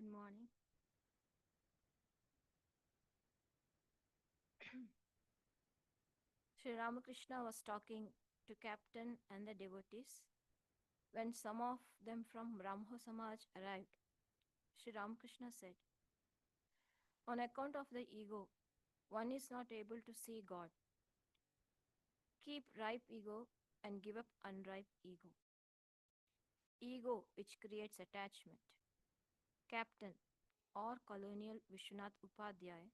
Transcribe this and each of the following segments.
Good morning. Sri Ramakrishna was talking to captain and the devotees. When some of them from Brahmo Samaj arrived, Sri Ramakrishna said, on account of the ego, one is not able to see God. Keep ripe ego and give up unripe ego. Ego which creates attachment. Captain or Colonial Vishwanath Upadhyay,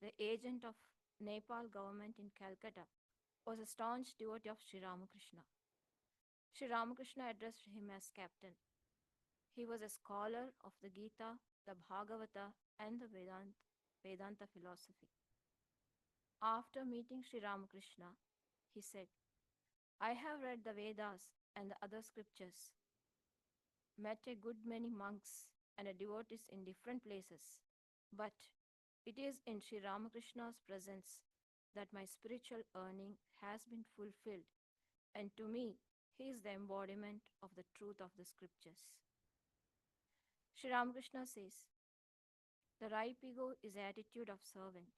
the agent of Nepal government in Calcutta, was a staunch devotee of Sri Ramakrishna. Sri Ramakrishna addressed him as captain. He was a scholar of the Gita, the Bhagavata, and the Vedanta philosophy. After meeting Sri Ramakrishna, he said, I have read the Vedas and the other scriptures, met a good many monks and devotees in different places, but it is in Sri Ramakrishna's presence that my spiritual earning has been fulfilled, and to me, he is the embodiment of the truth of the scriptures. Sri Ramakrishna says, the ripe ego is the attitude of servant.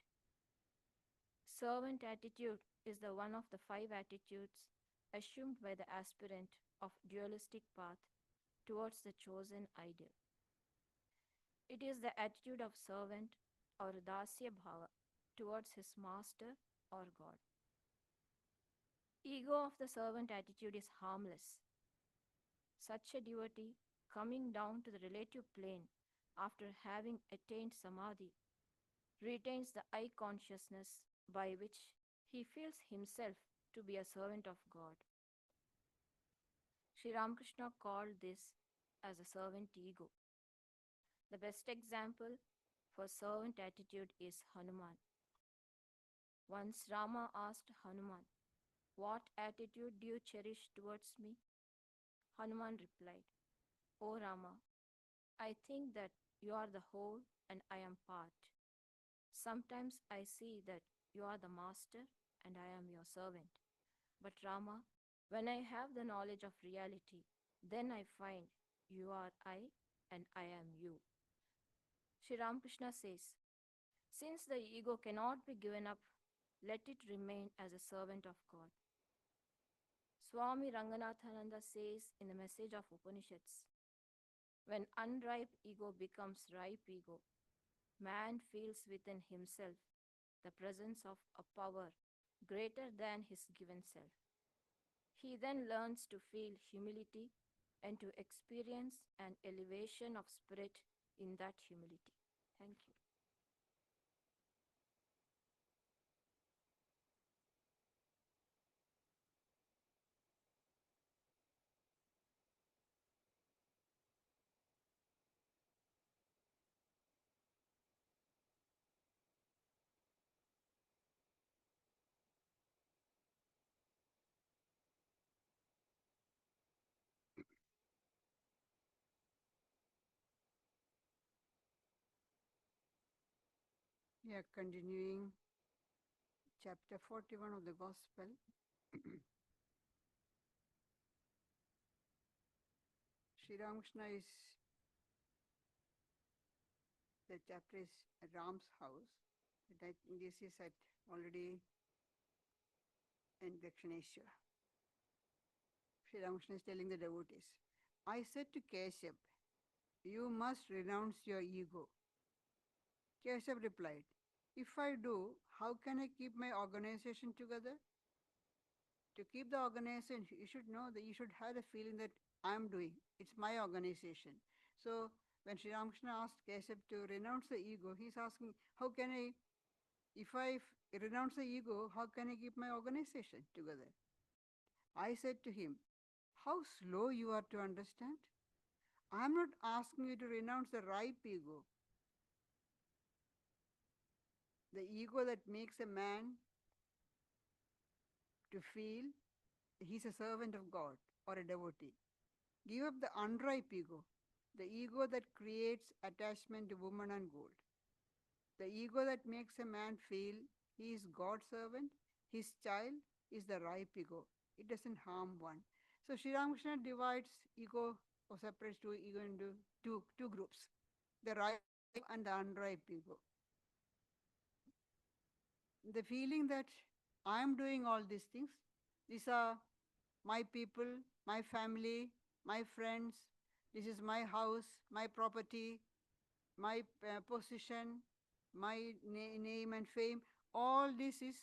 Servant attitude is the one of the five attitudes assumed by the aspirant of dualistic path towards the chosen ideal. It is the attitude of servant or dasya bhava towards his master or God. Ego of the servant attitude is harmless. Such a devotee coming down to the relative plane after having attained samadhi retains the I consciousness by which he feels himself to be a servant of God. Sri Ramakrishna called this as a servant ego. The best example for servant attitude is Hanuman. Once Rama asked Hanuman, what attitude do you cherish towards me? Hanuman replied, O Rama, I think that you are the whole and I am part. Sometimes I see that you are the master and I am your servant. But Rama, when I have the knowledge of reality, then I find you are I and I am you. Sri Ramakrishna says, since the ego cannot be given up, let it remain as a servant of God. Swami Ranganathananda says in the message of Upanishads, when unripe ego becomes ripe ego, man feels within himself the presence of a power greater than his given self. He then learns to feel humility and to experience an elevation of spirit in that humility. Thank you. We are continuing chapter 41 of the Gospel. Sri Ramakrishna is, the chapter is at Ram's house. But I think this is at already in Dakshineshwar. Sri Ramakrishna is telling the devotees, I said to Keshav, you must renounce your ego. Keshav replied, if I do, how can I keep my organization together? To keep the organization, you should know that you should have the feeling that I'm doing. It's my organization. So when Sri Ramakrishna asked Keshav to renounce the ego, he's asking, how can I, if I renounce the ego, how can I keep my organization together? I said to him, how slow you are to understand. I'm not asking you to renounce the ripe ego, the ego that makes a man to feel he's a servant of God or a devotee. Give up the unripe ego, the ego that creates attachment to woman and gold. The ego that makes a man feel he is God's servant, his child is the ripe ego. It doesn't harm one. So Sri Ramakrishna divides ego or separates ego into two groups. the ripe and the unripe ego. The feeling that I am doing all these things, these are my people, my family, my friends, this is my house, my property, my position, my name and fame, all this is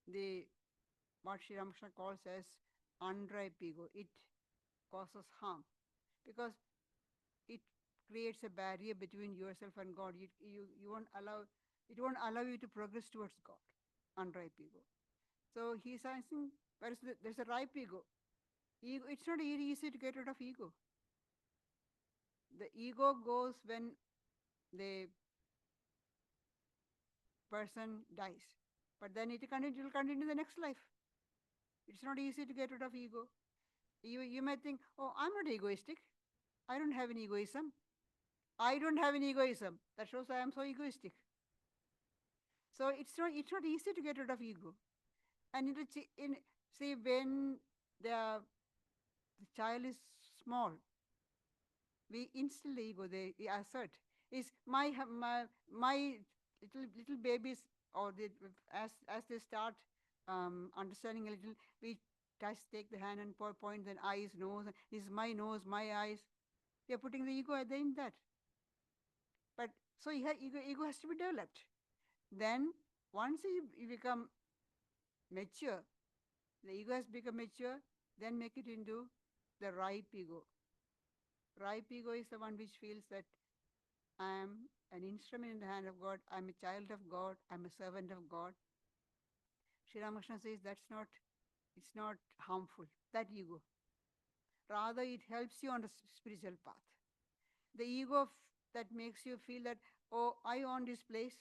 the what Sri Ramakrishna calls as unripe ego. It causes harm because it creates a barrier between yourself and God. You won't allow, it won't allow you to progress towards God, unripe ego. So he's asking, whereas there's a ripe ego. Ego, it's not very easy to get rid of ego. The ego goes when the person dies. But then it will continue the next life. It's not easy to get rid of ego. You may think, oh, I'm not egoistic. I don't have any egoism. I don't have any egoism. That shows I am so egoistic. So it's not easy to get rid of ego. And see, when the child is small, we instill the ego, we assert. Is my little babies, or as they start understanding a little, we take the hand and point the eyes, nose. This is my nose, my eyes. We are putting the ego in that. But so ego has to be developed. Then once you become mature, the ego has become mature, then make it into the ripe ego. Ripe ego is the one which feels that I am an instrument in the hand of God, I'm a child of God, I'm a servant of God. Sri Ramakrishna says it's not harmful, that ego. Rather, it helps you on the spiritual path. The ego that makes you feel that, oh, I own this place.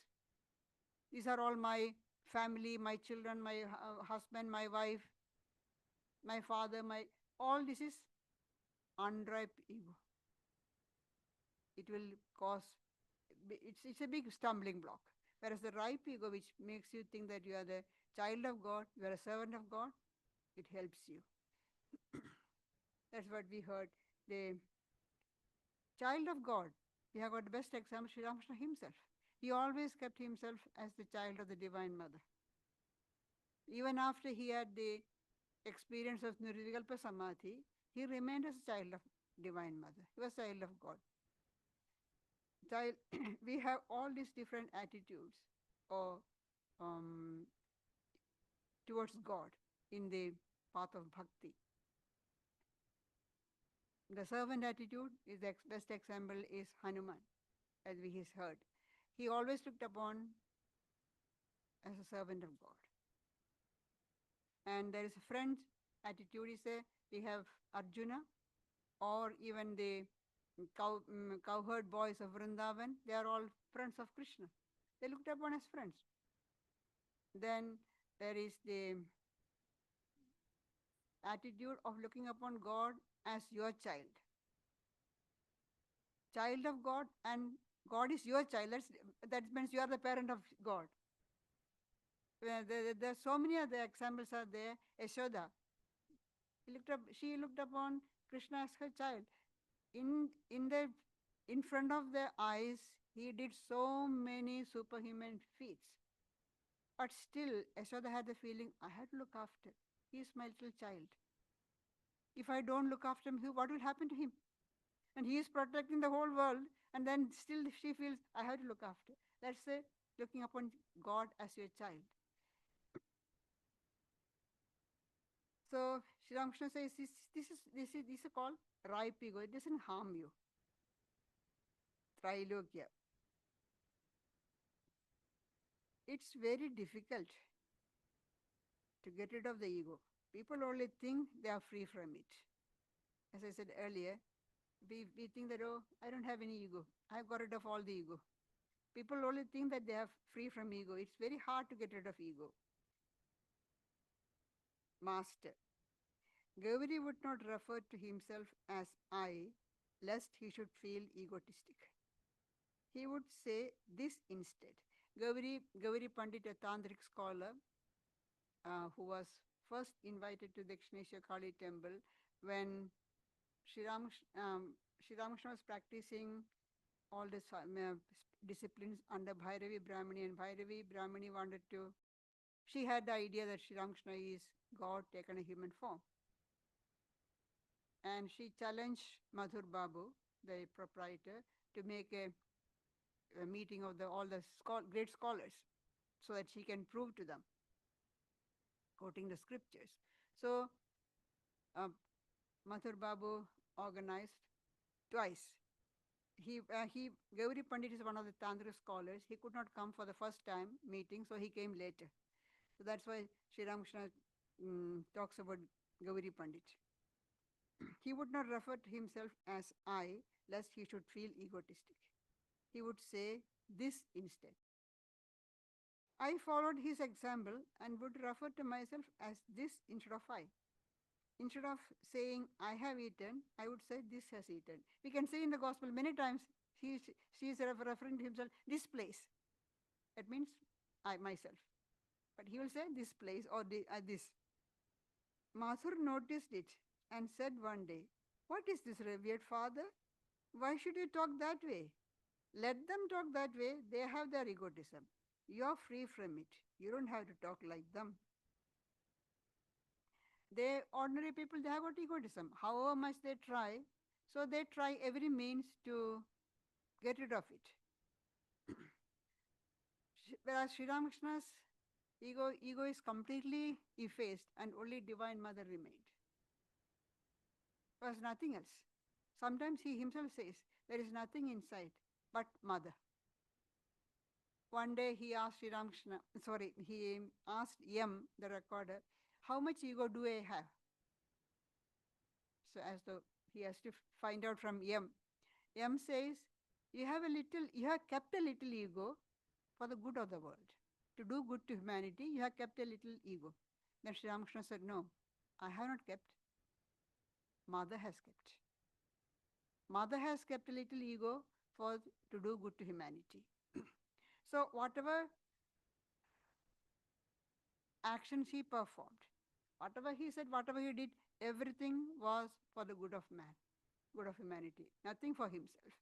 These are all my family, my children, my husband, my wife, my father, all this is unripe ego. It will cause, it's a big stumbling block. Whereas the ripe ego, which makes you think that you are the child of God, you are a servant of God, it helps you. That's what we heard. The child of God, we have got the best example, Sri Ramakrishna himself. He always kept himself as the child of the Divine Mother. Even after he had the experience of Nirvikalpa Samadhi, he remained as a child of Divine Mother. He was a child of God. We have all these different attitudes or towards God in the path of bhakti. The servant attitude is the best example is Hanuman, as we have heard. He always looked upon as a servant of God. And there is a friend attitude is we have Arjuna, or even the cowherd boys of Vrindavan. They are all friends of Krishna. They looked upon as friends. Then there is the attitude of looking upon God as your child. Child of God, and God is your child. That means you are the parent of God. There are so many other examples are there. Yashoda, she looked upon Krishna as her child. In front of their eyes, he did so many superhuman feats. But still, Yashoda had the feeling, I have to look after. He is my little child. If I don't look after him, what will happen to him? And he is protecting the whole world, and then still she feels, I have to look after. That's looking upon God as your child. So Sri Ramakrishna says this is called ripe ego. It doesn't harm you. Trilogya. It's very difficult to get rid of the ego. People only think they are free from it. As I said earlier, we think that, oh, I don't have any ego. I've got rid of all the ego. People only think that they are free from ego. It's very hard to get rid of ego. Master. Gauri would not refer to himself as I, lest he should feel egotistic. He would say this instead. Gauri Pandit, a tantric scholar, who was first invited to Dakshineswar Kali temple when Sri Ramakrishna was practicing all the disciplines under Bhairavi Brahmini, and Bhairavi Brahmini wanted to, she had the idea that Sri Ramakrishna is God taken a human form. And she challenged Madhur Babu, the proprietor, to make a meeting of all the great scholars so that she can prove to them, quoting the scriptures. So Madhur Babu organized twice. Gauri Pandit is one of the Tantra scholars. He could not come for the first time meeting, so he came later. So that's why Sri Ramakrishna talks about Gauri Pandit. He would not refer to himself as I, lest he should feel egotistic. He would say this instead. I followed his example and would refer to myself as this instead of I. Instead of saying I have eaten, I would say this has eaten. We can say in the gospel many times she is referring to himself, this place. That means I, myself. But he will say this place or this. Mathur noticed it and said one day, what is this, revered father? Why should you talk that way? Let them talk that way. They have their egotism. You are free from it. You don't have to talk like them. They, ordinary people, they have got egotism. However much they try, so they try every means to get rid of it. Whereas Sri Ramakrishna's ego is completely effaced and only Divine Mother remained. There was nothing else. Sometimes he himself says, there is nothing inside but Mother. One day he asked he asked Yam, the recorder, how much ego do I have? So as though he has to find out from Yam. Yam says, you have kept a little ego for the good of the world. To do good to humanity, you have kept a little ego. Then Sri Ramakrishna said, no, I have not kept. Mother has kept. Mother has kept a little ego to do good to humanity. So whatever actions he performed, whatever he said, whatever he did, everything was for the good of man, good of humanity, nothing for himself.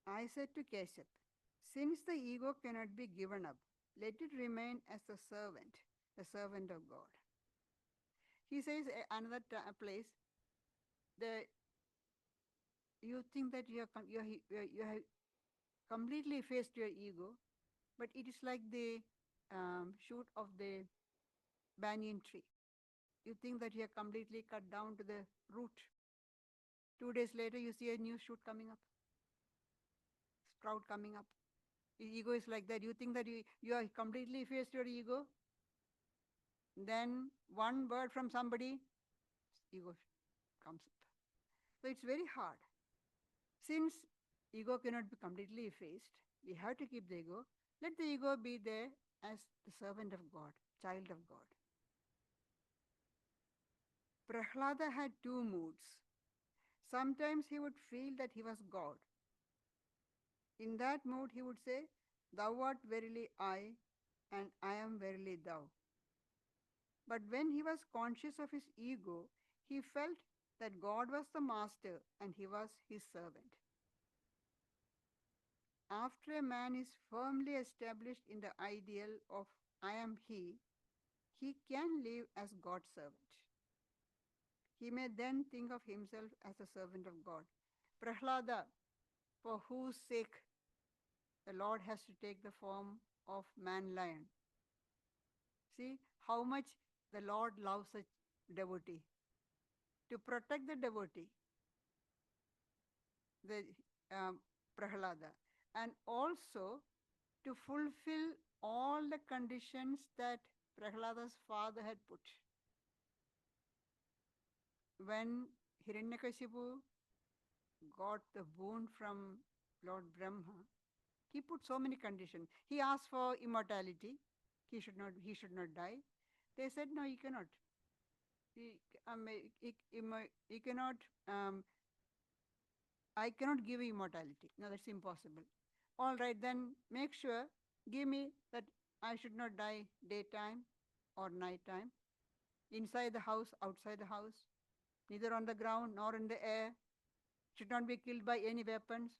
I said to Keshav, since the ego cannot be given up, let it remain as the servant of God. He says another place, you think that you have completely faced your ego, but it is like the shoot of the banyan tree. You think that you have completely cut down to the root. 2 days later, you see a new shoot coming up, sprout coming up. The ego is like that. You think that you are completely faced your ego. Then one word from somebody, ego comes up. So it's very hard. Since ego cannot be completely effaced, we have to keep the ego. Let the ego be there as the servant of God, child of God. Prahlada had two moods. Sometimes he would feel that he was God. In that mood, he would say, thou art verily I, and I am verily thou. But when he was conscious of his ego, he felt that God was the master and he was his servant. After a man is firmly established in the ideal of I am he can live as God's servant. He may then think of himself as a servant of God. Prahlada, for whose sake the Lord has to take the form of man-lion. See how much the Lord loves a devotee. To protect the devotee, the Prahlada, and also to fulfill all the conditions that Prahlada's father had put. When Hiranyakashipu got the boon from Lord Brahma, he put so many conditions. He asked for immortality. He should not die. They said, no, he cannot. He cannot, I cannot give you immortality. No, that's impossible. All right, then make sure, give me that I should not die daytime or nighttime, inside the house, outside the house, neither on the ground nor in the air, should not be killed by any weapons,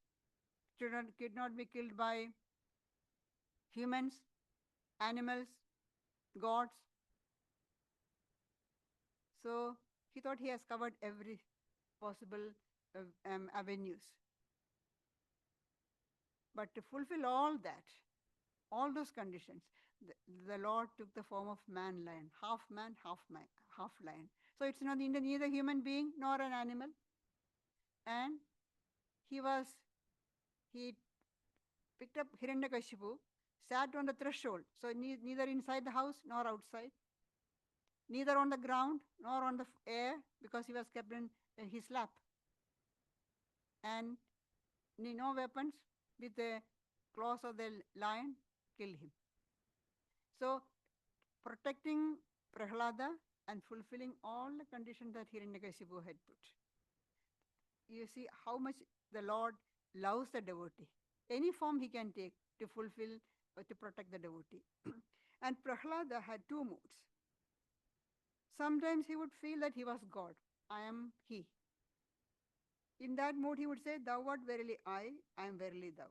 could not be killed by humans, animals, gods. So he thought he has covered every possible avenues. But to fulfill all that, all those conditions, the Lord took the form of man, half lion. So it's not neither human being nor an animal. And he picked up Hiranyakashipu, sat on the threshold. So neither inside the house nor outside, neither on the ground nor on the air, because he was kept in his lap. And no weapons with the claws of the lion killed him. So protecting Prahlada and fulfilling all the conditions that Hiranyakashipu had put. You see how much the Lord loves the devotee. Any form he can take to fulfill or to protect the devotee. And Prahlada had two moods. Sometimes he would feel that he was God. I am he. In that mood he would say, thou art verily I am verily thou.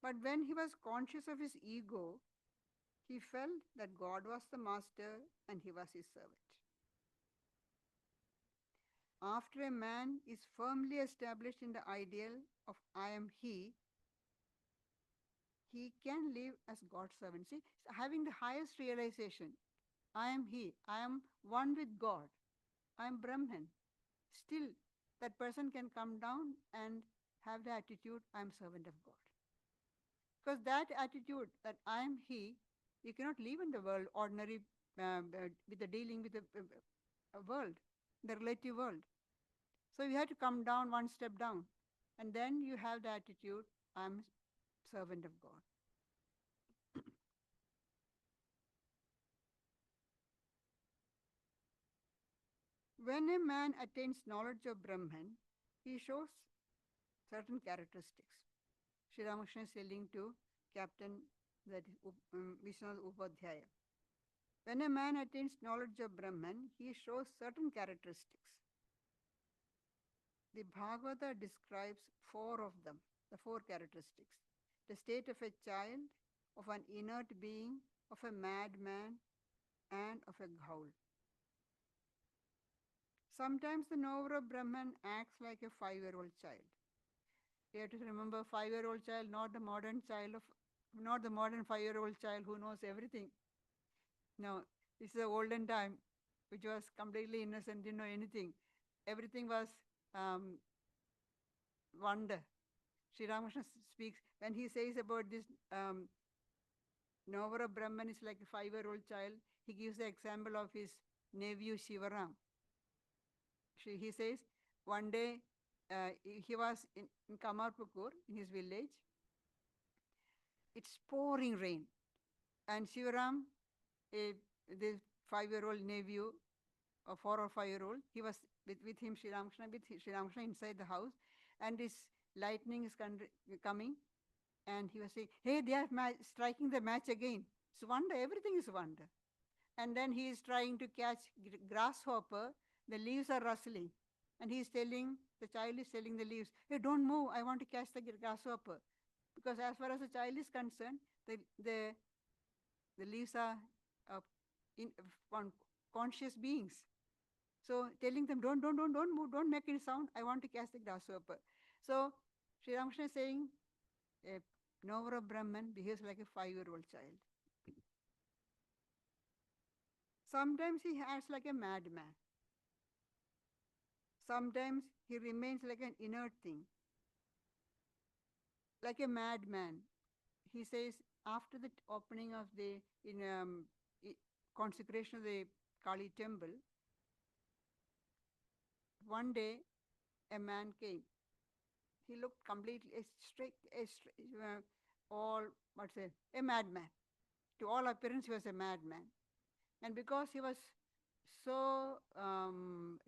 But when he was conscious of his ego, he felt that God was the master and he was his servant. After a man is firmly established in the ideal of I am he can live as God's servant. See, having the highest realization, I am he, I am one with God, I am Brahman. Still, that person can come down and have the attitude, I am servant of God. Because that attitude that I am he, you cannot live in the world ordinary with the dealing with the world, the relative world. So you have to come down one step down, and then you have the attitude, I am servant of God. When a man attains knowledge of Brahman, he shows certain characteristics. Sri Ramakrishna is telling to Captain, that is Vishwanath Upadhyaya. When a man attains knowledge of Brahman, he shows certain characteristics. The Bhagavata describes four of them, the four characteristics. The state of a child, of an inert being, of a madman, and of a ghoul. Sometimes the knower of Brahman acts like a 5-year-old child. You have to remember, 5-year-old child, not the modern 5-year-old child who knows everything. No, this is the olden time, which was completely innocent, didn't know anything. Everything was wonder. Sri Ramakrishna speaks, when he says about this knower of Brahman is like a 5-year-old child, he gives the example of his nephew Shivaram. He says, one day he was in Kamarpukur, in his village. It's pouring rain. And Shivaram, the 5-year-old nephew, or 4 or 5-year-old, he was with him, Sri Ramakrishna inside the house. And this lightning is coming. And he was saying, hey, they are striking the match again. It's wonder, everything is wonder. And then he is trying to catch grasshopper. The leaves are rustling. And the child is telling the leaves, hey, don't move, I want to catch the grasshopper. Because as far as the child is concerned, the leaves are conscious beings. So telling them, don't move, don't make any sound, I want to catch the grasshopper. So Sri Ramakrishna is saying, a knower of Brahman behaves like a 5-year-old child. Sometimes he acts like a madman. Sometimes he remains like an inert thing, like a madman. He says, after the opening of the consecration of the Kali temple, one day a man came. He looked completely a madman. To all appearance, he was a madman. And because he was so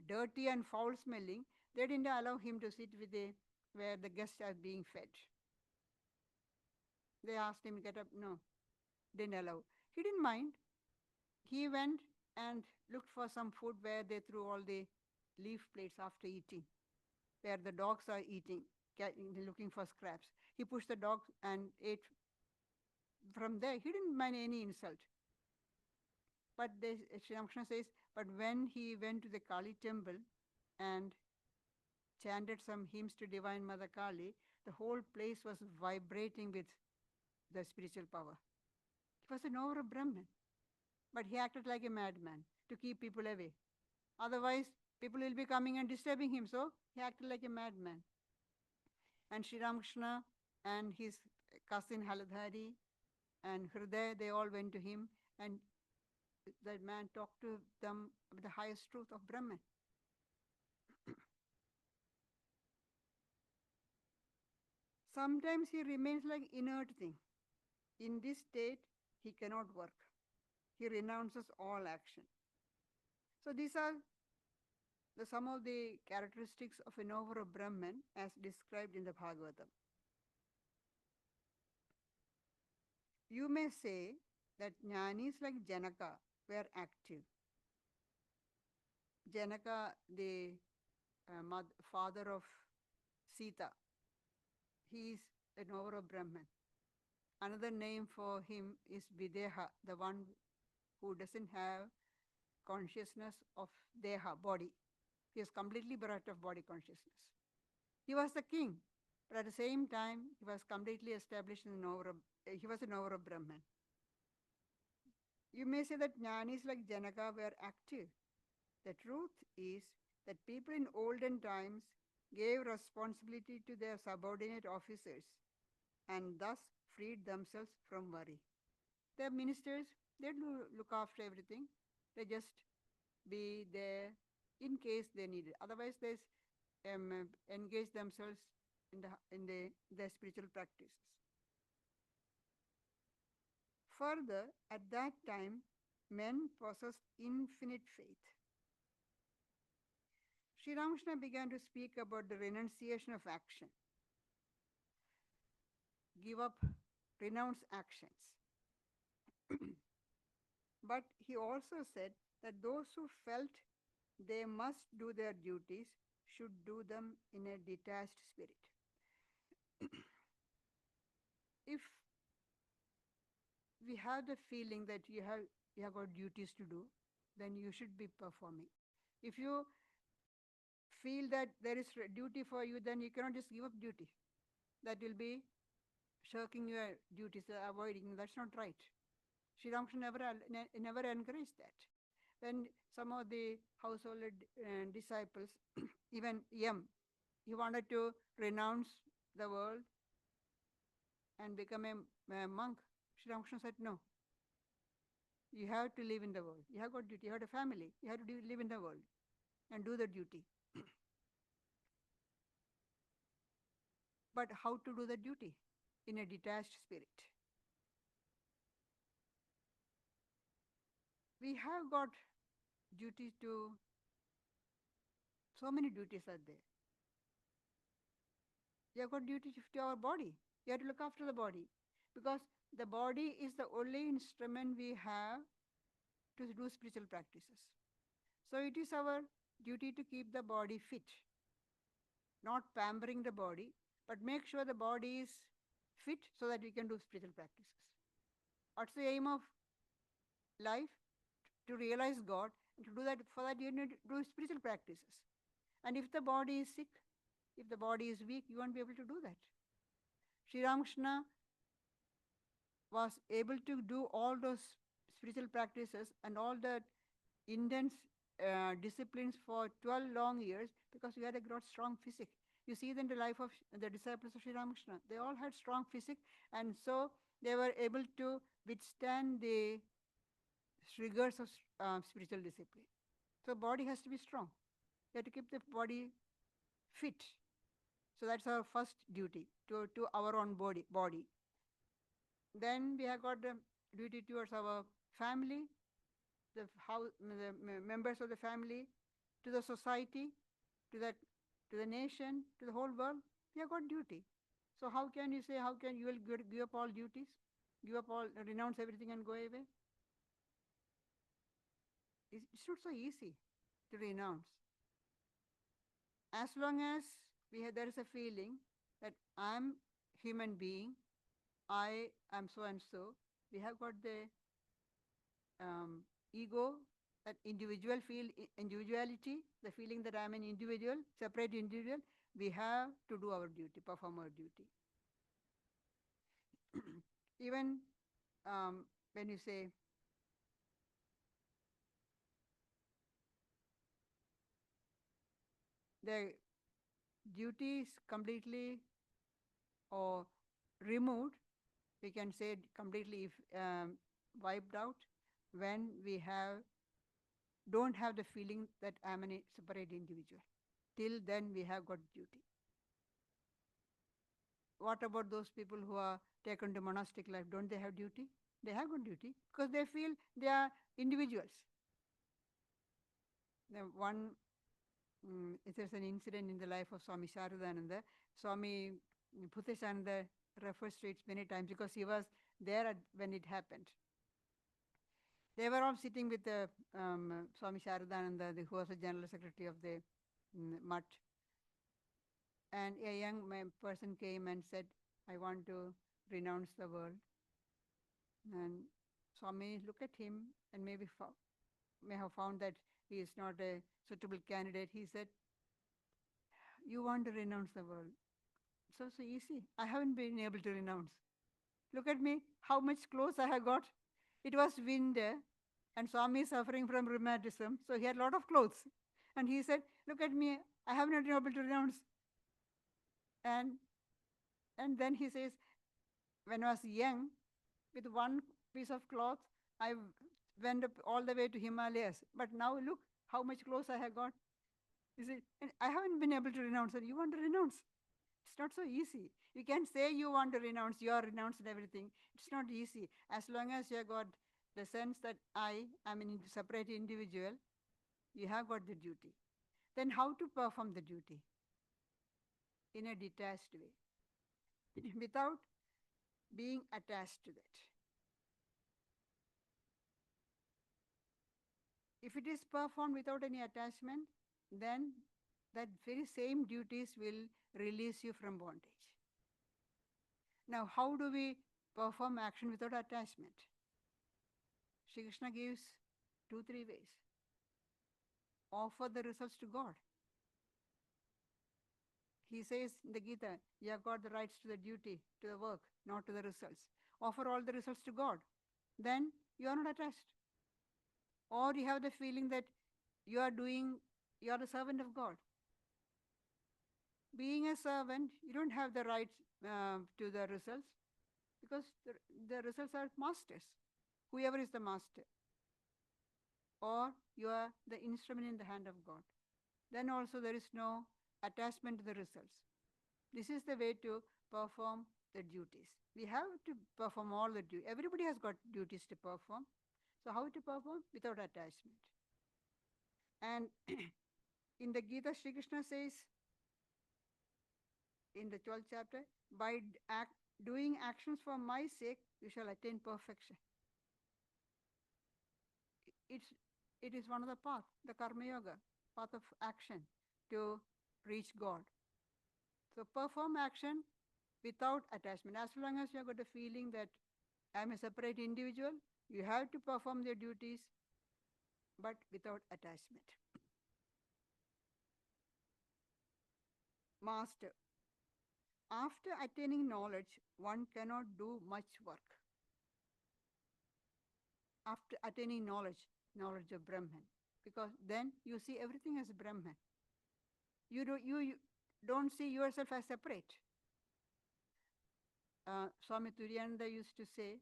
dirty and foul-smelling, they didn't allow him to sit where the guests are being fed. They asked him to get up. No, didn't allow. He didn't mind. He went and looked for some food where they threw all the leaf plates after eating, where the dogs are eating, looking for scraps. He pushed the dog and ate from there. He didn't mind any insult. But Sri Ramakrishna says, but when he went to the Kali temple and chanted some hymns to Divine Mother Kali, the whole place was vibrating with the spiritual power. He was an over Brahman, but he acted like a madman to keep people away. Otherwise, people will be coming and disturbing him, so he acted like a madman. And Sri Ramakrishna and his cousin Haladhari and Hriday, they all went to him, and that man talked to them about the highest truth of Brahman. Sometimes he remains like inert thing. In this state, he cannot work. He renounces all action. So these are some of the characteristics of an over Brahman as described in the Bhagavatam. You may say that jnanis like Janaka were active. Janaka, the father of Sita, he is an over Brahman. Another name for him is Videha, the one who doesn't have consciousness of Deha, body. He is completely bereft of body consciousness. He was the king, but at the same time, he was completely established in he was an over Brahman. You may say that jnanis like Janaka were active. The truth is that people in olden times gave responsibility to their subordinate officers and thus freed themselves from worry. The ministers, they look after everything. They just be there in case they need it. Otherwise, they engage themselves in their spiritual practices. Further, at that time, men possessed infinite faith. Sri Ramakrishna began to speak about the renunciation of action. Give up, renounce actions. But he also said that those who felt they must do their duties should do them in a detached spirit. If we have the feeling that you have got duties to do, then you should be performing. If you feel that there is duty for you, then you cannot just give up duty. That will be shirking your duties, avoiding. That's not right. Sri Ramakrishna never encouraged that. When some of the household disciples, even Yam, he wanted to renounce the world and become a monk. Sri Ramakrishna said, no. You have to live in the world. You have got duty. You have a family. You have to live in the world and do the duty. But how to do the duty? In a detached spirit. We have got duty to, so many duties are there. You have got duty to our body. You have to look after the body. Because the body is the only instrument we have to do spiritual practices. So it is our duty to keep the body fit. Not pampering the body, but make sure the body is fit so that we can do spiritual practices. What's the aim of life? To realize God. And to do that, for that you need to do spiritual practices. And if the body is sick, if the body is weak, you won't be able to do that. Sri Ramakrishna was able to do all those spiritual practices and all the intense disciplines for 12 long years because he had a strong physique. You see in the life of the disciples of Sri Ramakrishna, they all had strong physique, and so they were able to withstand the rigors of spiritual discipline. So body has to be strong. You have to keep the body fit. So that's our first duty, to our own body. Then we have got the duty towards our family, the members of the family, to the society, to the nation, to the whole world. We have got duty. So how can you say, how can you will give up all duties? Give up all, renounce everything and go away? It's not so easy to renounce. As long as there is a feeling that I'm human being, I am so and so, we have got the ego, that individuality, the feeling that I'm an individual, separate individual, we have to do our duty, perform our duty. Even when you say, the duty is completely or removed, we can say completely wiped out when we don't have the feeling that I'm a separate individual. Till then we have got duty. What about those people who are taken to monastic life? Don't they have duty? They have got duty because they feel they are individuals. There's an incident in the life of Swami Sharadananda. Swami Bhuteshananda refers to it many times because he was there when it happened. They were all sitting with Swami Sharadananda, who was the general secretary of the mutt. And a young person came and said, I want to renounce the world. And Swami looked at him and may have found that he is not a suitable candidate. He said, you want to renounce the world. So easy. I haven't been able to renounce. Look at me, how much clothes I have got. It was winter and Swami is suffering from rheumatism. So he had a lot of clothes. And he said, look at me, I have not been able to renounce. And then he says, when I was young, with one piece of cloth, I went up all the way to Himalayas. But now look how much clothes I have got. You see, and I haven't been able to renounce. And you want to renounce? It's not so easy. You can say you want to renounce, you are renounced and everything. It's not easy. As long as you have got the sense that I am a separate individual, you have got the duty. Then how to perform the duty? In a detached way, without being attached to that. If it is performed without any attachment, then that very same duties will release you from bondage. Now, how do we perform action without attachment? Shri Krishna gives 2-3 ways. Offer the results to God. He says in the Gita, you have got the rights to the duty, to the work, not to the results. Offer all the results to God. Then you are not attached. Or you have the feeling that you are a servant of God. Being a servant, you don't have the rights to the results because the results are masters. Whoever is the master. Or you are the instrument in the hand of God. Then also there is no attachment to the results. This is the way to perform the duties. We have to perform all the duties. Everybody has got duties to perform. So how to perform? Without attachment. And in the Gita, Shri Krishna says in the 12th chapter, by doing actions for my sake, you shall attain perfection. It is one of the paths, the Karma Yoga, path of action to reach God. So perform action without attachment. As long as you have got a feeling that I'm a separate individual, you have to perform your duties, but without attachment. Master. After attaining knowledge, one cannot do much work. After attaining knowledge of Brahman, because then you see everything as Brahman. You don't see yourself as separate. Swami Turiyananda used to say,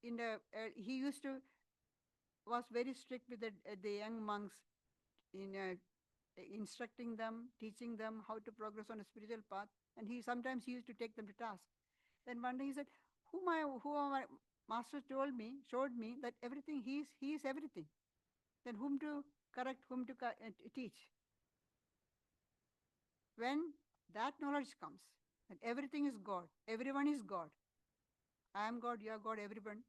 he was very strict with the young monks in instructing them, teaching them how to progress on a spiritual path, and sometimes he used to take them to task. Then one day he said, who my master showed me that everything, he is everything. Then whom to correct, whom to teach? When that knowledge comes, that everything is God, everyone is God, I am God, you are God, everyone,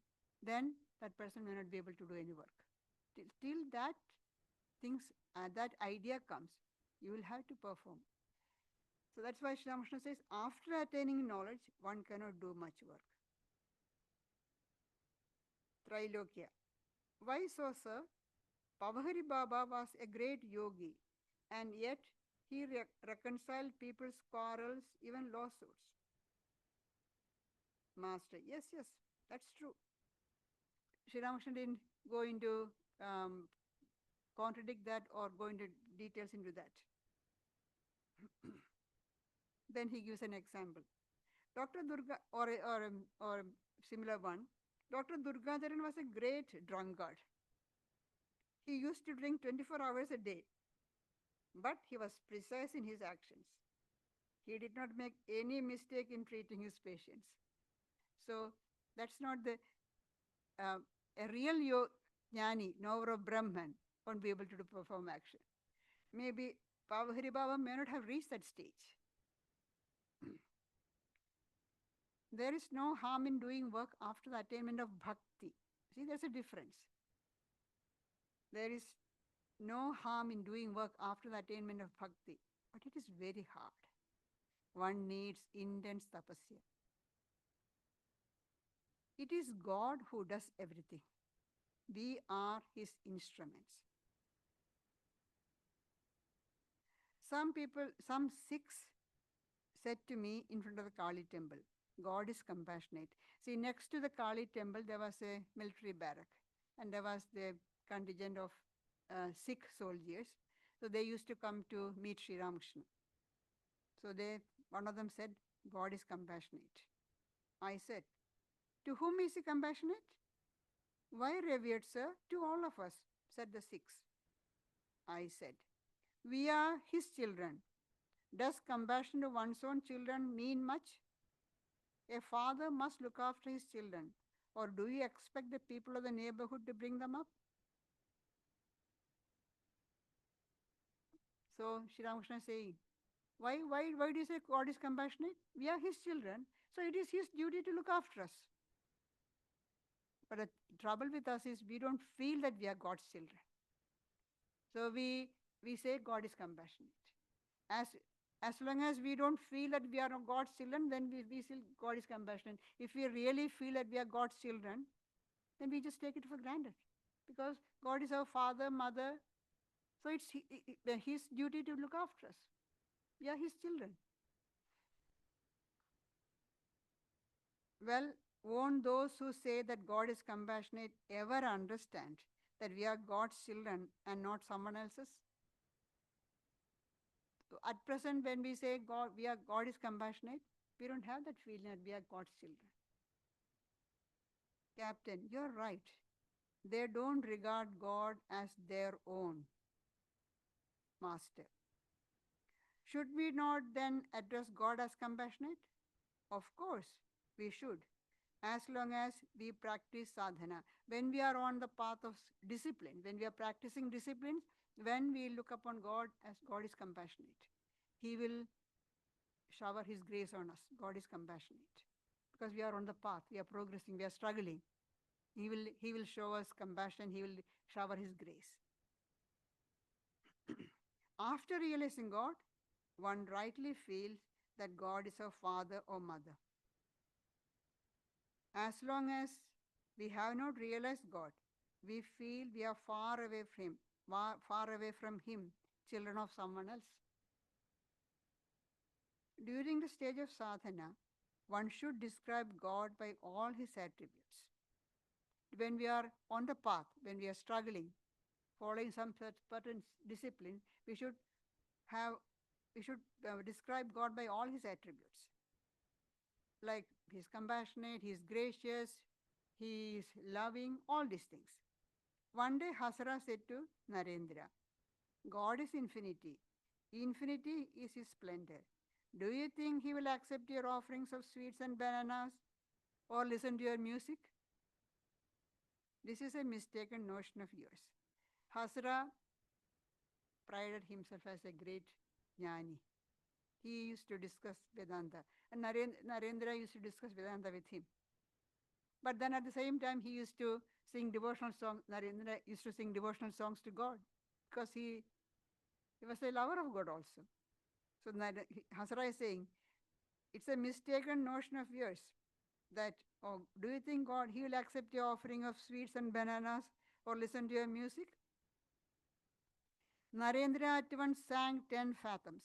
then that person may not be able to do any work. Till that things, that idea comes, you will have to perform. So that's why Sri Ramakrishna says, after attaining knowledge, one cannot do much work. Trilokya. Why so, sir? Pavahari Baba was a great yogi, and yet he reconciled people's quarrels, even lawsuits. Master, yes, yes, that's true. Sri Ramakrishna didn't go into contradict that or go into details into that. Then he gives an example. Dr. Durga, or similar one, Dr. Durgadharan was a great drunkard. He used to drink 24 hours a day, but he was precise in his actions. He did not make any mistake in treating his patients. So that's not the a real jnāni, knower of Brahman, won't be able to perform action. Maybe Pavahari Baba may not have reached that stage. There is no harm in doing work after the attainment of bhakti. See, there's a difference. There is no harm in doing work after the attainment of bhakti, but it is very hard. One needs intense tapasya. It is God who does everything. We are his instruments. Some Sikhs said to me in front of the Kali temple, God is compassionate. See, next to the Kali temple, there was a military barrack, and there was the contingent of Sikh soldiers. So they used to come to meet Sri Ramakrishna. So one of them said, God is compassionate. I said, to whom is he compassionate? Why, revered sir? To all of us, said the Sikhs. I said, we are his children. Does compassion to one's own children mean much? A father must look after his children, or do you expect the people of the neighborhood to bring them up? So Sri Ramakrishna is saying, why do you say God is compassionate? We are his children, so it is his duty to look after us. But the trouble with us is we don't feel that we are God's children. So we say God is compassionate. As long as we don't feel that we are God's children, then we say God is compassionate. If we really feel that we are God's children, then we just take it for granted. Because God is our father, mother. So it's his duty to look after us. We are his children. Well, won't those who say that God is compassionate ever understand that we are God's children and not someone else's? So at present, when we say God is compassionate, we don't have that feeling that we are God's children. Captain, you're right. They don't regard God as their own. Master, should we not then address God as compassionate? Of course, we should, as long as we practice sadhana. When we are on the path of discipline, when we are practicing discipline, when we look upon God as God is compassionate, he will shower his grace on us. God is compassionate. Because we are on the path, we are progressing, we are struggling. He will show us compassion, he will shower his grace. After realizing God, one rightly feels that God is our father or mother. As long as we have not realized God, we feel we are far away from him, children of someone else. During the stage of sadhana, one should describe God by all his attributes. When we are on the path, when we are struggling, following some certain discipline, we should describe God by all his attributes. Like he is compassionate, he is gracious, he is loving, all these things. One day Hasara said to Narendra, God is infinity. Infinity is his splendor. Do you think he will accept your offerings of sweets and bananas or listen to your music? This is a mistaken notion of yours. Hasara prided himself as a great jnāni. He used to discuss Vedanta, and Narendra used to discuss Vedanta with him. But then at the same time, he used to sing devotional songs. Narendra used to sing devotional songs to God because he was a lover of God also. So Hasara is saying, it's a mistaken notion of yours that, oh, do you think God, he will accept your offering of sweets and bananas or listen to your music? Narendra at once sang 10 fathoms.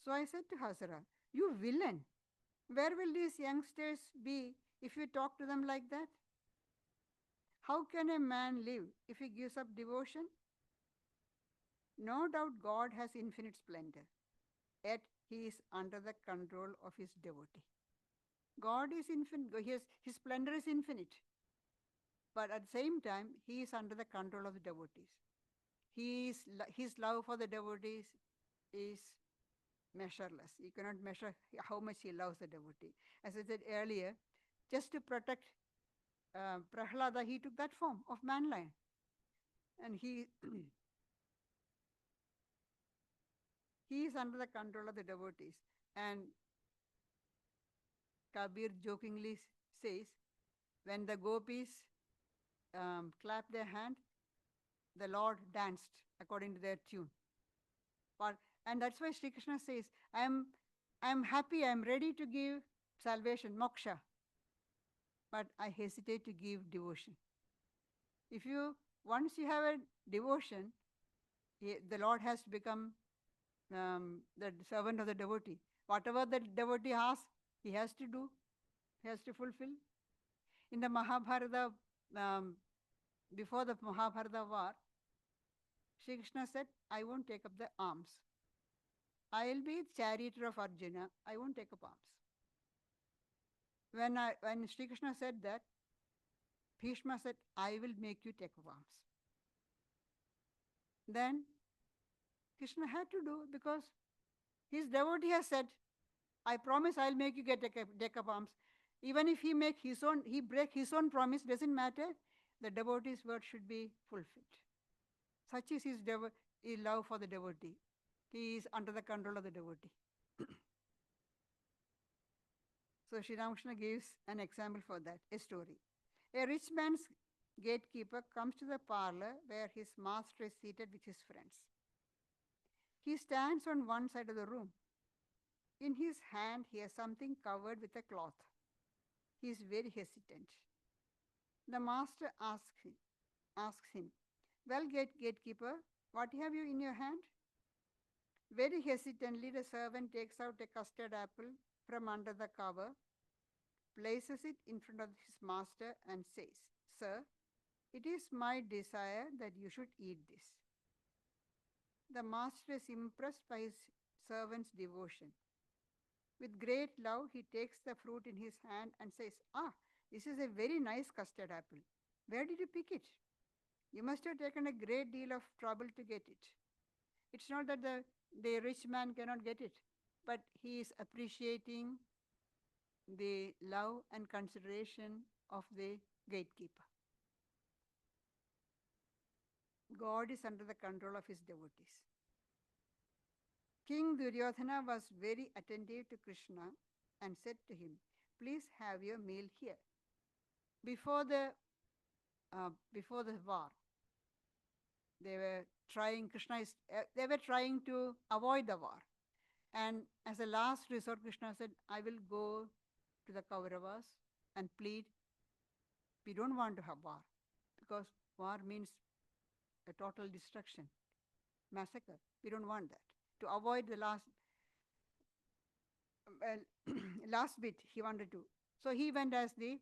So I said to Hasara, you villain, where will these youngsters be if you talk to them like that? How can a man live if he gives up devotion? No doubt God has infinite splendor, yet he is under the control of his devotee. God is infinite, his splendor is infinite, but at the same time, he is under the control of the devotees. His love for the devotees is measureless. You cannot measure how much he loves the devotee. As I said earlier, just to protect Prahlada, he took that form of mankind. And he is under the control of the devotees. And Kabir jokingly says, when the gopis clapped their hand, the Lord danced according to their tune. And that's why Sri Krishna says, I am happy, I am ready to give salvation, moksha, but I hesitate to give devotion. Once you have a devotion, the Lord has to become the servant of the devotee. Whatever the devotee asks, he has to do, he has to fulfill. In the Mahabharata, before the Mahabharata war, Sri Krishna said, I won't take up the arms. I will be charioteer of Arjuna, I won't take up arms. When Sri Krishna said that, Bhishma said, I will make you take up arms. Then Krishna had to do, because his devotee has said, I promise I'll make you take up arms. Even if he break his own promise, doesn't matter. The devotee's word should be fulfilled. Such is his love for the devotee. He is under the control of the devotee. So Sri Ramakrishna gives an example for that, a story. A rich man's gatekeeper comes to the parlor where his master is seated with his friends. He stands on one side of the room. In his hand, he has something covered with a cloth. He is very hesitant. The master asks him, well, gatekeeper, what have you in your hand? Very hesitantly, the servant takes out a custard apple from under the cover, places it in front of his master and says, Sir, it is my desire that you should eat this. The master is impressed by his servant's devotion. With great love, he takes the fruit in his hand and says, this is a very nice custard apple. Where did you pick it? You must have taken a great deal of trouble to get it. It's not that the rich man cannot get it, but he is appreciating the love and consideration of the gatekeeper. God is under the control of his devotees. King Duryodhana was very attentive to Krishna and said to him, please have your meal here. Before the war, they were trying to avoid the war. And as a last resort, Krishna said, I will go to the Kauravas and plead, we don't want to have war, because war means a total destruction, massacre. We don't want that. To avoid the last bit, he wanted to. So he went as the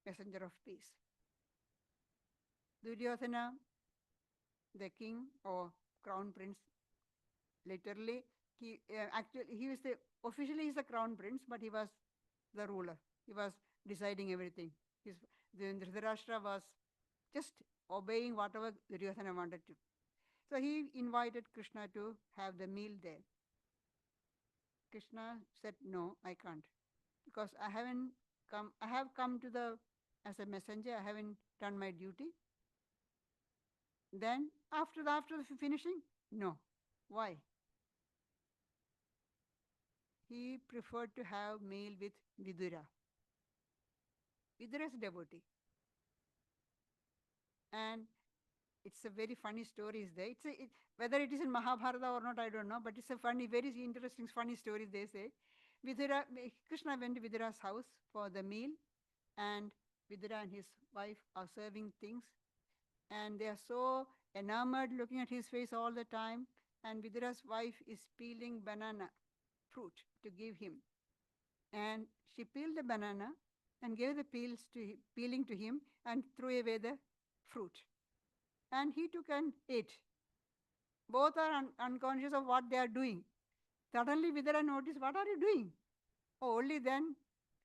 messenger of peace. Duryodhana, the king or crown prince, literally, officially he's the crown prince, but he was the ruler. He was deciding everything. Dhritarashtra was just obeying whatever Duryodhana wanted to. So he invited Krishna to have the meal there. Krishna said, no, I can't, because I have come as a messenger, I haven't done my duty. Then after finishing, no. Why? He preferred to have meal with Vidura. Vidura's devotee. And it's a very funny story is there. Whether it is in Mahabharata or not, I don't know, but it's a funny, very interesting, funny story, they say. Krishna went to Vidura's house for the meal, and Vidura and his wife are serving things, and they are so enamored looking at his face all the time, and Vidura's wife is peeling banana fruit to give him. And she peeled the banana and gave the peeling to him and threw away the fruit. And he took and ate. Both are unconscious of what they are doing. Suddenly Vidura noticed, what are you doing? Oh, only then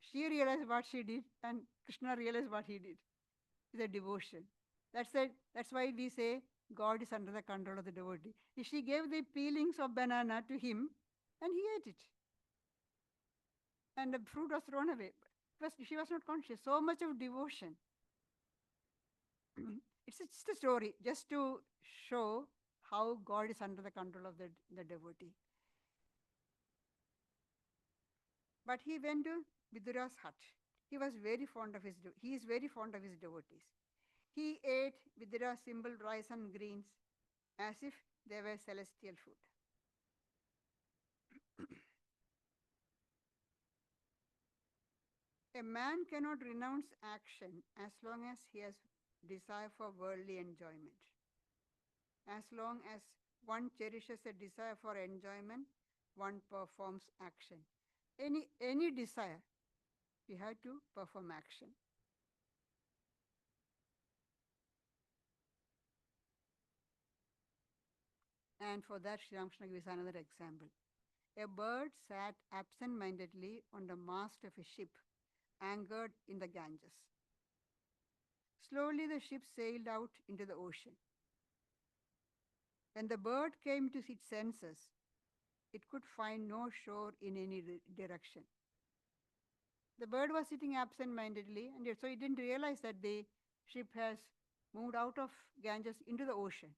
she realized what she did and Krishna realized what he did. It's a devotion. That's why we say God is under the control of the devotee. She gave the peelings of banana to him and he ate it. And the fruit was thrown away. She was not conscious. So much of devotion. It's just a story, just to show how God is under the control of the devotee. But he went to Vidura's hut. He is very fond of his devotees. He ate Vidura's simple rice and greens as if they were celestial food. A man cannot renounce action as long as he has desire for worldly enjoyment. As long as one cherishes a desire for enjoyment, one performs action. Any desire, we have to perform action. And for that, Sri Ramakrishna gives another example. A bird sat absent-mindedly on the mast of a ship, anchored in the Ganges. Slowly the ship sailed out into the ocean. When the bird came to its senses, it could find no shore in any direction. The bird was sitting absent-mindedly, and so it didn't realize that the ship has moved out of Ganges into the ocean.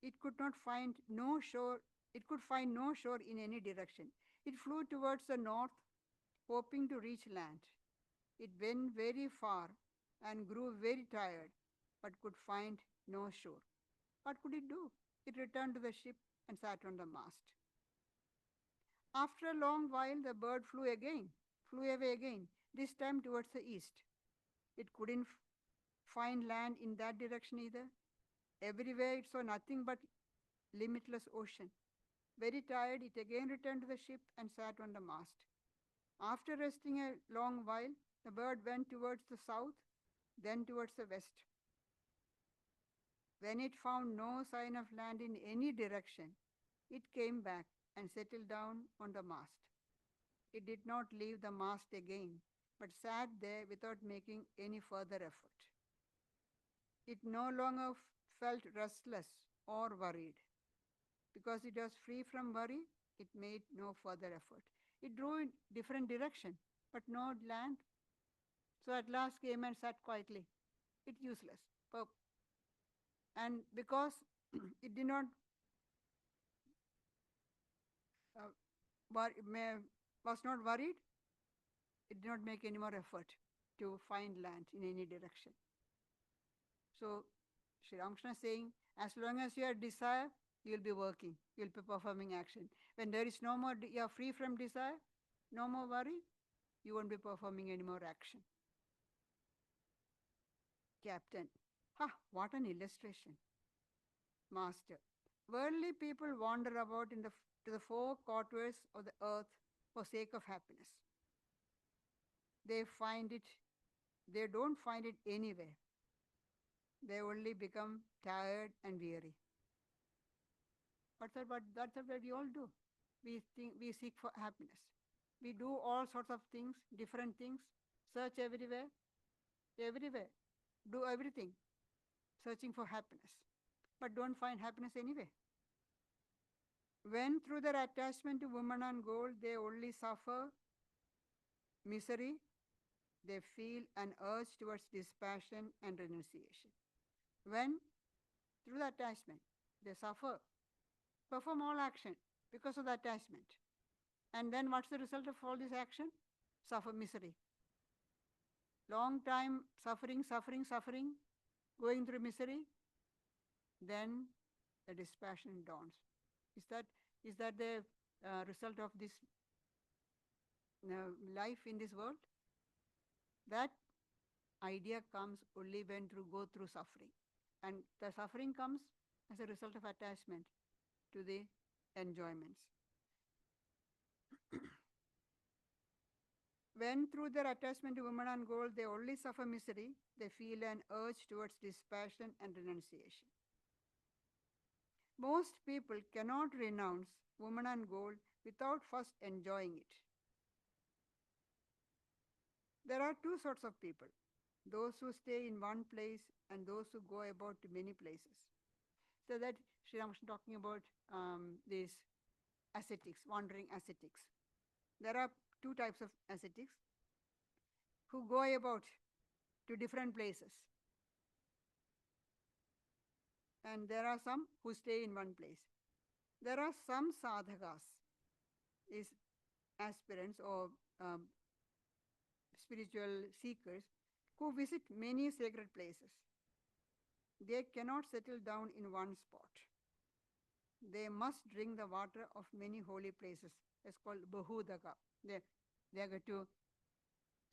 It could find no shore in any direction. It flew towards the north, hoping to reach land. It went very far and grew very tired, but could find no shore. What could it do? It returned to the ship and sat on the mast. After a long while, the bird flew away again, this time towards the east. It couldn't find land in that direction either. Everywhere it saw nothing but limitless ocean. Very tired, it again returned to the ship and sat on the mast. After resting a long while, the bird went towards the south, then towards the west. When it found no sign of land in any direction, it came back and settled down on the mast. It did not leave the mast again, but sat there without making any further effort. It no longer felt restless or worried. Because it was free from worry, it made no further effort. It drew in different direction, but no land. So at last came and sat quietly. It's useless. And because it did not was not worried, it did not make any more effort to find land in any direction. So Sri Ramakrishna is saying, as long as you have desire, you will be working, you will be performing action. When there is no more, you are free from desire, no more worry, you won't be performing any more action. Captain, what an illustration. Master, worldly people wander about to the four quarters of the earth for sake of happiness. They don't find it anywhere. They only become tired and weary. That's what we all do. We seek for happiness. We do all sorts of things, different things, search everywhere, do everything, searching for happiness, but don't find happiness anywhere. When through their attachment to woman and gold, they only suffer misery, they feel an urge towards dispassion and renunciation. When through the attachment, they suffer, perform all action because of the attachment. And then what's the result of all this action? suffer misery. Long time suffering, going through misery, then the dispassion dawns. Is that the result of this life in this world? That idea comes only when you go through suffering. And the suffering comes as a result of attachment to the enjoyments. When through their attachment to woman and gold, they only suffer misery, they feel an urge towards dispassion and renunciation. Most people cannot renounce woman and gold without first enjoying it. There are two sorts of people, those who stay in one place and those who go about to many places. So that Sri Ramakrishna talking about these ascetics, wandering ascetics. There are two types of ascetics who go about to different places. And there are some who stay in one place. There are some sadhakas, is aspirants or spiritual seekers, who visit many sacred places. They cannot settle down in one spot. They must drink the water of many holy places. It's called bahudaka. They are going to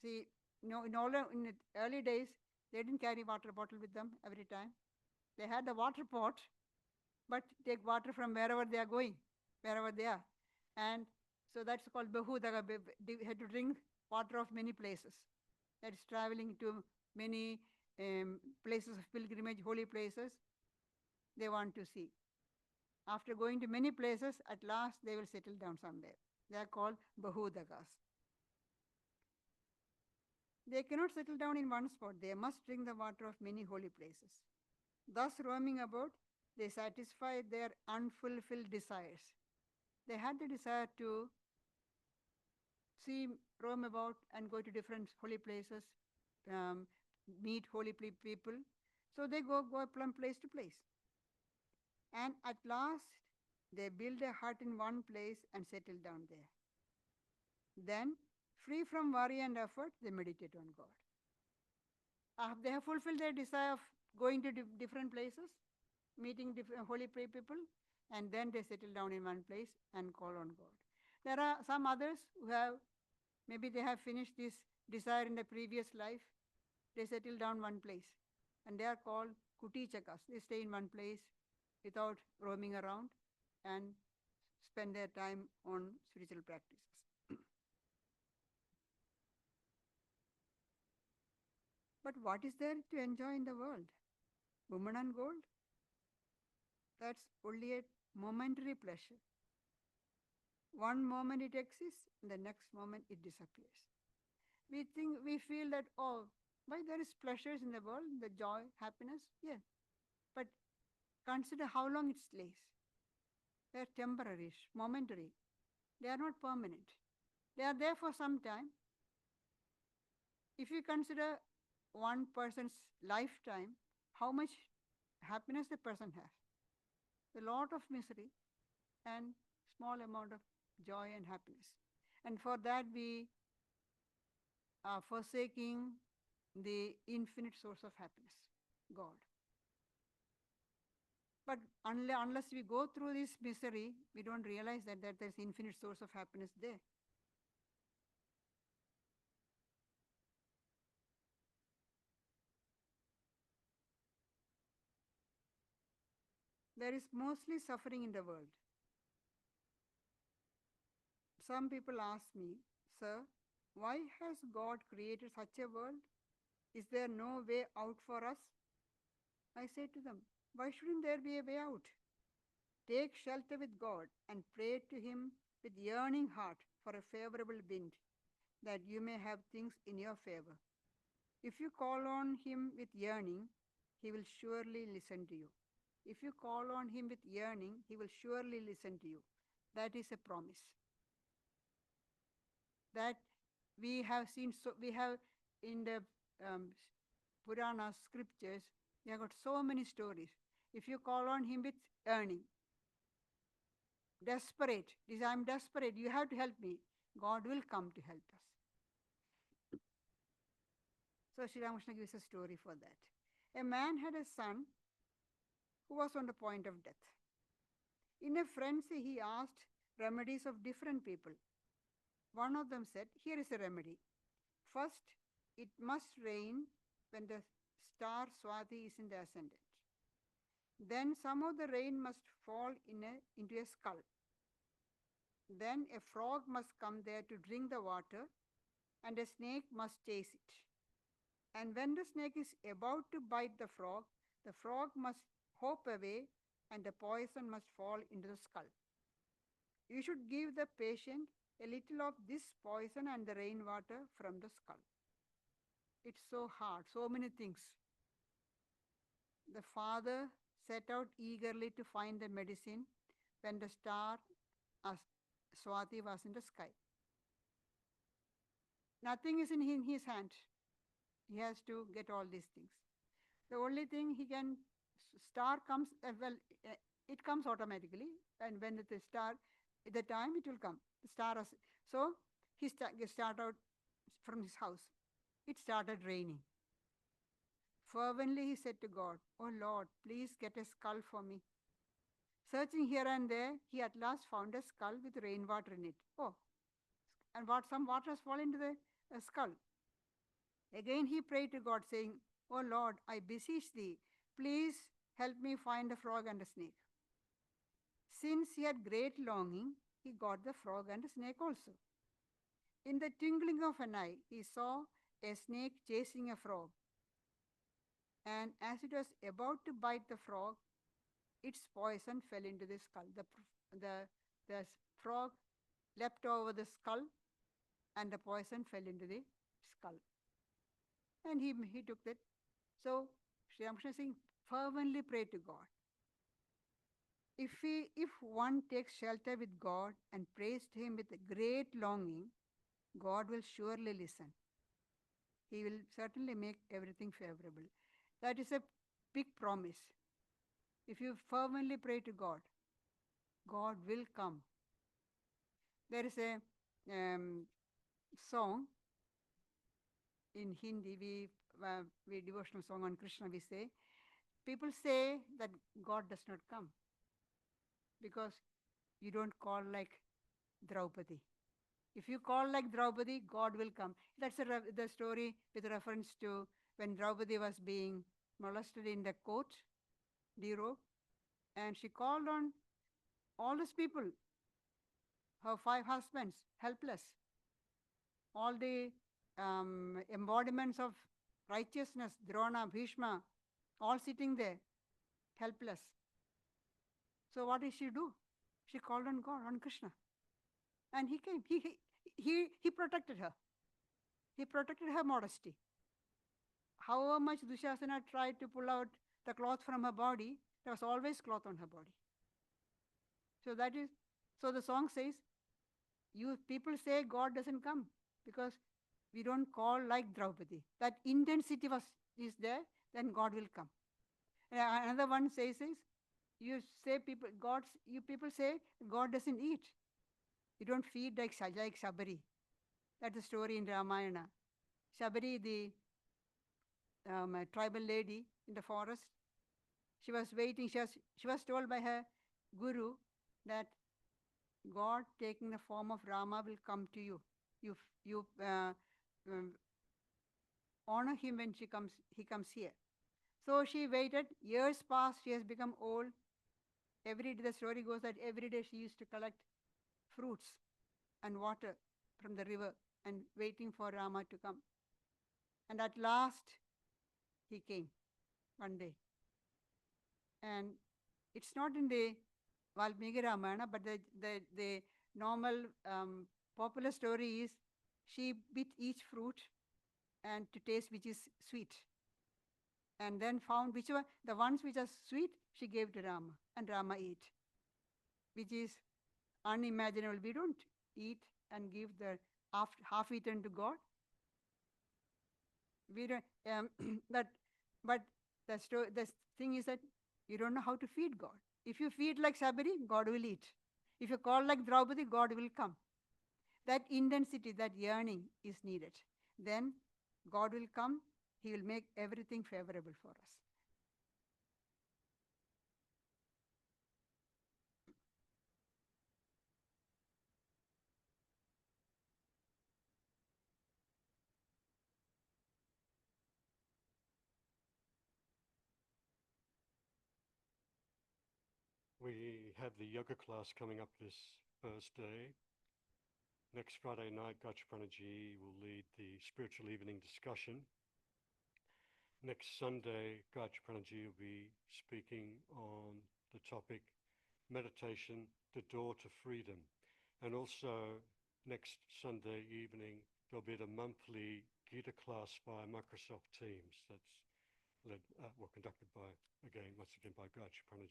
see. In the early days, they didn't carry water bottle with them every time. They had the water pot, but take water from wherever they are going, wherever they are. And so that's called bahudaka. They had to drink water of many places. That is traveling to many places of pilgrimage, holy places they want to see. After going to many places, at last they will settle down somewhere. They are called bahudakas. They cannot settle down in one spot. They must drink the water of many holy places. Thus roaming about, they satisfy their unfulfilled desires. They had the desire to roam about and go to different holy places, meet holy people. So they go from place to place. And at last, they build a hut in one place and settle down there. Then, free from worry and effort, they meditate on God. They have fulfilled their desire of going to different places, meeting different holy people, and then they settle down in one place and call on God. There are some others who have, maybe they have finished this desire in the previous life, they settle down one place, and they are called kutichakas. They stay in one place without roaming around and spend their time on spiritual practices. But what is there to enjoy in the world? Woman and gold? That's only a momentary pleasure. One moment it exists, and the next moment it disappears. We feel that, why there is pleasures in the world, the joy, happiness, yeah. But consider how long it stays. They are temporary, momentary. They are not permanent. They are there for some time. If you consider one person's lifetime, how much happiness the person has. A lot of misery and small amount of joy and happiness. And for that we are forsaking the infinite source of happiness, God. But unless we go through this misery, we don't realize that there's infinite source of happiness there. There is mostly suffering in the world. Some people ask me, sir, why has God created such a world? Is there no way out for us? I say to them, why shouldn't there be a way out? Take shelter with God and pray to Him with yearning heart for a favorable wind, that you may have things in your favor. If you call on Him with yearning, He will surely listen to you. If you call on Him with yearning, He will surely listen to you. That is a promise. That we have seen, we have in the Purana scriptures, we have got so many stories. If you call on Him with yearning, desperate, I'm desperate, you have to help me, God will come to help us. So Sri Ramakrishna gives a story for that. A man had a son who was on the point of death. In a frenzy, he asked remedies of different people. One of them said, "Here is a remedy. First, it must rain when the star Swati is in the ascendant. Then some of the rain must fall into a skull. Then a frog must come there to drink the water, and a snake must chase it. And when the snake is about to bite the frog must hop away, and the poison must fall into the skull. You should give the patient a little of this poison and the rainwater from the skull." It's so hard, so many things. The father set out eagerly to find the medicine when the star Swati was in the sky. Nothing is in his hand. He has to get all these things. The only thing he can, star comes, it comes automatically, and when the star, at the time it will come. The star, so he start out from his house. It started raining. Fervently he said to God, "Oh Lord, please get a skull for me." Searching here and there, he at last found a skull with rainwater in it. Oh, and some water has fallen into the skull. Again he prayed to God, saying, "Oh Lord, I beseech thee, please help me find the frog and the snake." Since he had great longing, he got the frog and the snake also. In the twinkling of an eye, he saw a snake chasing a frog. And as it was about to bite the frog, its poison fell into the skull. The frog leapt over the skull, and the poison fell into the skull. And he took that. So Sri Ramakrishna is saying, fervently pray to God. If one takes shelter with God and prays to him with a great longing, God will surely listen. He will certainly make everything favorable. That is a big promise. If you fervently pray to God, God will come. There is a song in Hindi, we devotional song on Krishna, we say, people say that God does not come because you don't call like Draupadi. If you call like Draupadi, God will come. That's the story with reference to when Draupadi was being molested in the court, Dero, and she called on all these people, her 5 husbands, helpless. All the embodiments of righteousness, Drona, Bhishma, all sitting there, helpless. So what did she do? She called on God, on Krishna. And he came. He protected her. He protected her modesty. However much Dushasana tried to pull out the cloth from her body, there was always cloth on her body. So the song says, people say God doesn't come because we don't call like Draupadi. That intensity is there, then God will come. And another one says people say God doesn't eat. You don't feed like Shabari. That's the story in Ramayana. Shabari, the tribal lady in the forest, she was waiting. She was told by her guru that God taking the form of Rama will come to you. You honor him when he comes here. So she waited. Years passed. She has become old. Every day, the story goes that every day she used to collect fruits and water from the river and waiting for Rama to come. And at last, he came one day. And it's not in the Valmiki Ramayana, but the normal popular story is she bit each fruit and to taste which is sweet. And then found the ones which are sweet, she gave to Rama, and Rama ate, which is unimaginable. We don't eat and give the half-eaten to God. We don't. But the thing is that you don't know how to feed God. If you feed like Sabari, God will eat. If you call like Draupadi, God will come. That intensity, that yearning is needed. Then God will come. He will make everything favorable for us. We have the yoga class coming up this Thursday. Next Friday night, Gayatriprana will lead the spiritual evening discussion. Next Sunday, Gayatriprana will be speaking on the topic meditation, the door to freedom. And also next Sunday evening, there'll be the monthly Gita class by Microsoft Teams. That's led, conducted by, once again by Gayatriprana.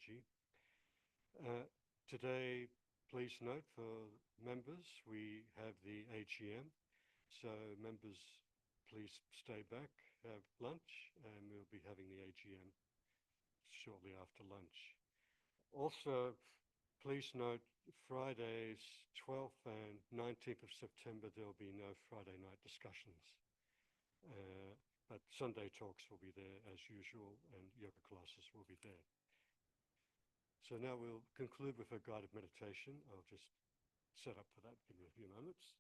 Today, please note for members, we have the AGM. So members, please stay back, have lunch, and we'll be having the AGM shortly after lunch. Also, please note Fridays 12th and 19th of September, there will be no Friday night discussions. But Sunday talks will be there as usual, and yoga classes will be there. So now we'll conclude with a guided meditation. I'll just set up for that, give me a few moments.